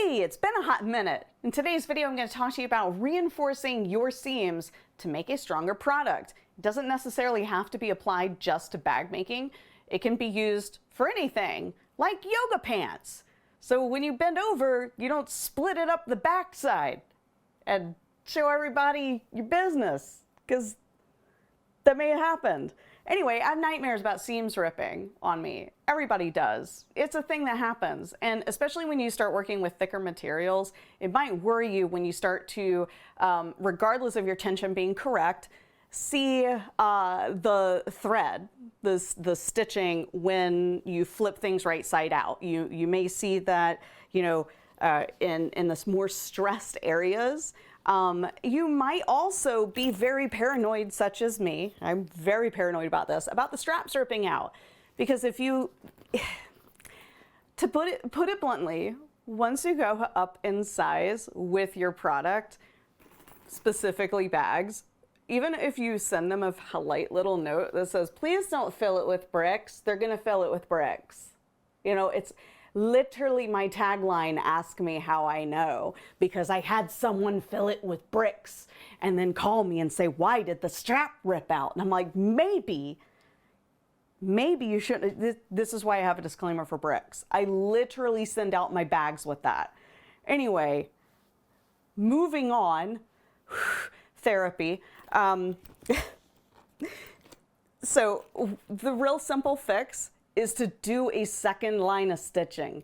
Hey, it's been a hot minute. In today's video, I'm going to talk to you about reinforcing your seams to make a stronger product. It doesn't necessarily have to be applied just to bag making. It can be used for anything, like yoga pants. So when you bend over, you don't split it up the backside and show everybody your business, because that may have happened. Anyway, I have nightmares about seams ripping on me. Everybody does. It's a thing that happens. And especially when you start working with thicker materials, it might worry you when you start to, regardless of your tension being correct, see the thread, the stitching when you flip things right side out. You may see that, in this more stressed areas. You might also be very paranoid, such as me. I'm very paranoid about this, about the straps ripping out. Because if you, to put it bluntly, once you go up in size with your product, specifically bags, even if you send them a polite little note that says, please don't fill it with bricks, they're gonna fill it with bricks. It's literally my tagline, ask me how I know, because I had someone fill it with bricks and then call me and say, why did the strap rip out? And I'm like, maybe you shouldn't. This is why I have a disclaimer for bricks. I literally send out my bags with that. Anyway, moving on, therapy. So the real simple fix is to do a second line of stitching.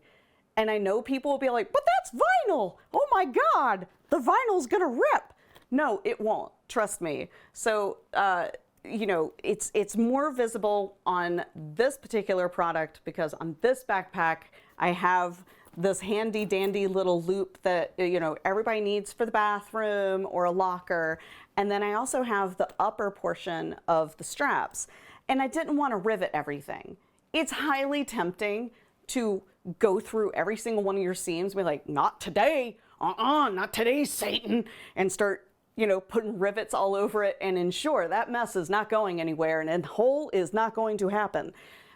And I know people will be like, but that's vinyl. Oh my God, the vinyl's gonna rip. No, it won't, trust me. So, it's more visible on this particular product because on this backpack, I have this handy dandy little loop that, everybody needs for the bathroom or a locker. And then I also have the upper portion of the straps. And I didn't want to rivet everything. It's highly tempting to go through every single one of your seams and be like, not today, not today, Satan, and start, putting rivets all over it and ensure that mess is not going anywhere and a hole is not going to happen.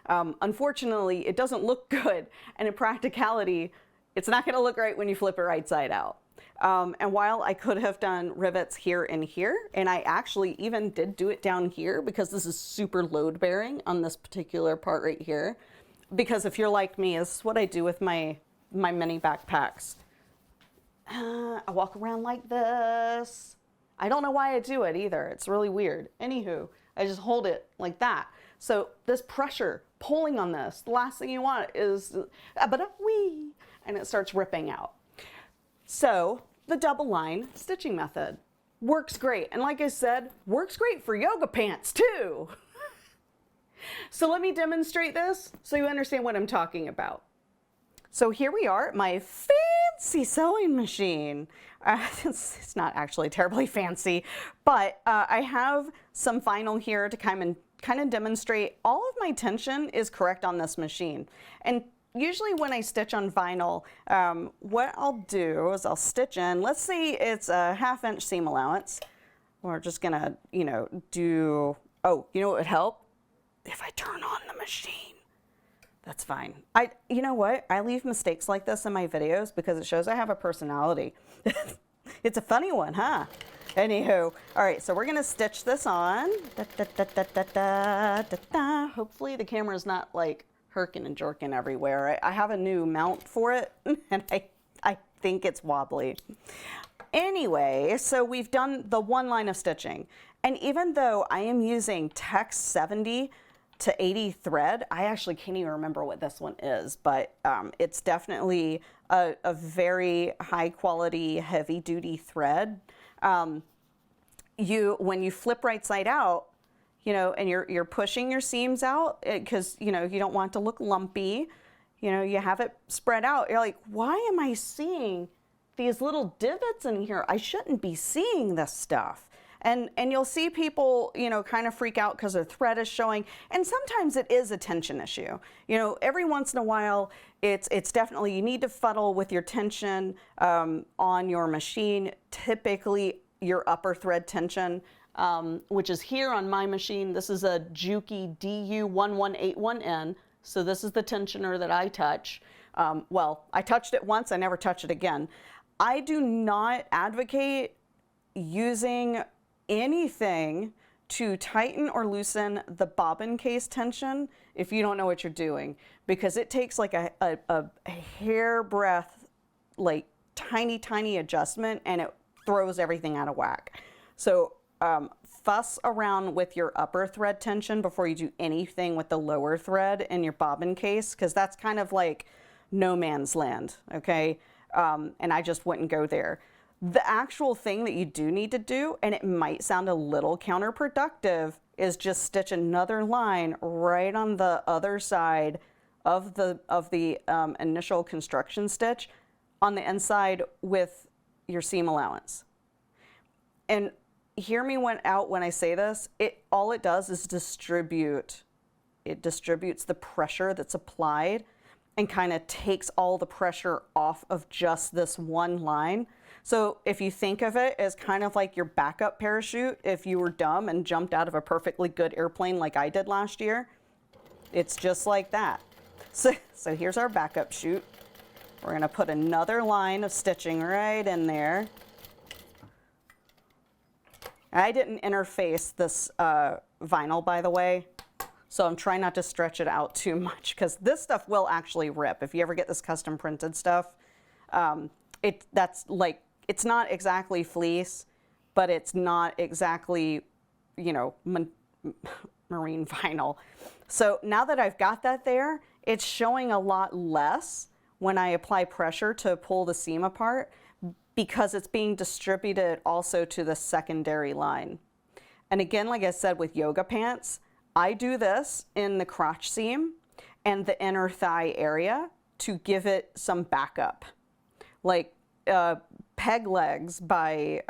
Unfortunately, it doesn't look good, and in practicality, it's not going to look right when you flip it right side out. And while I could have done rivets here and here, and I actually even did do it down here because this is super load bearing on this particular part right here. Because if you're like me, this is what I do with my mini backpacks. I walk around like this. I don't know why I do it either. It's really weird. Anywho, I just hold it like that. So this pressure pulling on this, the last thing you want is and it starts ripping out. So the double line stitching method works great. And like I said, works great for yoga pants too. So let me demonstrate this so you understand what I'm talking about. So here we are at my fancy sewing machine. It's not actually terribly fancy, but I have some vinyl here to kind of demonstrate all of my tension is correct on this machine. And usually when I stitch on vinyl, what I'll do is I'll stitch in, let's say it's a 1/2 inch seam allowance. We're just gonna, do, what would help? If I turn on the machine. That's fine. You know what? I leave mistakes like this in my videos because it shows I have a personality. It's a funny one, huh? Anywho, all right, so we're gonna stitch this on. Hopefully the camera's not like herking and jerking everywhere. I have a new mount for it, and I think it's wobbly. Anyway, so we've done the one line of stitching. And even though I am using Tex 70 to 80 thread, I actually can't even remember what this one is, but it's definitely a very high quality, heavy duty thread. When you flip right side out, and you're pushing your seams out because, you don't want it to look lumpy, you have it spread out. You're like, why am I seeing these little divots in here? I shouldn't be seeing this stuff. And you'll see people, kind of freak out because their thread is showing. And sometimes it is a tension issue. Every once in a while, it's definitely, you need to fuddle with your tension on your machine. Typically, your upper thread tension, which is here on my machine. This is a Juki DU1181N. So this is the tensioner that I touch. Well, I touched it once, I never touch it again. I do not advocate using anything to tighten or loosen the bobbin case tension if you don't know what you're doing, because it takes like a hair breadth, like tiny adjustment, and it throws everything out of whack. So fuss around with your upper thread tension before you do anything with the lower thread in your bobbin case, because that's kind of like no man's land, okay? And I just wouldn't go there. The actual thing that you do need to do, and it might sound a little counterproductive, is just stitch another line right on the other side of the initial construction stitch on the inside with your seam allowance. And hear me out when I say this, all it does is distribute. It distributes the pressure that's applied and kind of takes all the pressure off of just this one line. So if you think of it as kind of like your backup parachute, if you were dumb and jumped out of a perfectly good airplane like I did last year, it's just like that. So here's our backup chute. We're gonna put another line of stitching right in there. I didn't interface this vinyl, by the way, so I'm trying not to stretch it out too much, because this stuff will actually rip. If you ever get this custom printed stuff, that's like, it's not exactly fleece, but it's not exactly, you know, marine vinyl. So now that I've got that there, it's showing a lot less when I apply pressure to pull the seam apart, because it's being distributed also to the secondary line. And again, like I said with yoga pants, I do this in the crotch seam and the inner thigh area to give it some backup. Like Peg Legs by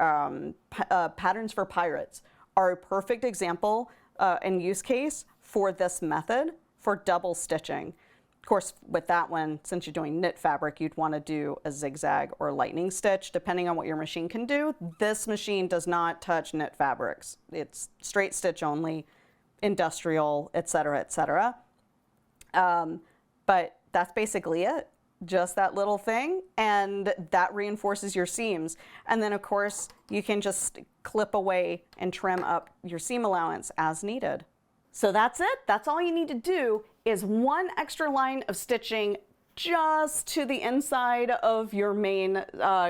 Patterns for Pirates are a perfect example and use case for this method for double stitching. Of course, with that one, since you're doing knit fabric, you'd want to do a zigzag or lightning stitch, depending on what your machine can do. This machine does not touch knit fabrics. It's straight stitch only, industrial, etc., etc. But that's basically it. Just that little thing, and that reinforces your seams. And then, of course, you can just clip away and trim up your seam allowance as needed. So that's it. That's all you need to do, is one extra line of stitching just to the inside of your main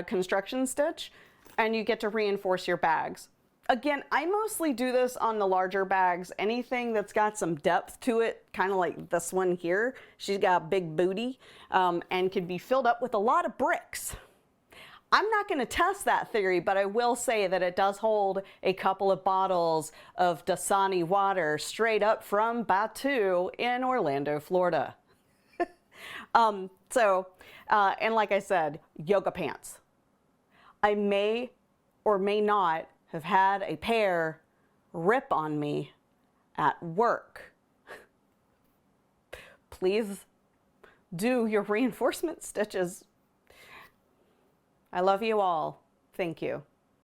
construction stitch, and you get to reinforce your bags. Again, I mostly do this on the larger bags. Anything that's got some depth to it, kind of like this one here. She's got a big booty and can be filled up with a lot of bricks. I'm not going to test that theory, but I will say that it does hold a couple of bottles of Dasani water straight up from Batu in Orlando, Florida. And like I said, yoga pants. I may or may not have had a pair rip on me at work. Please do your reinforcement stitches. I love you all. Thank you.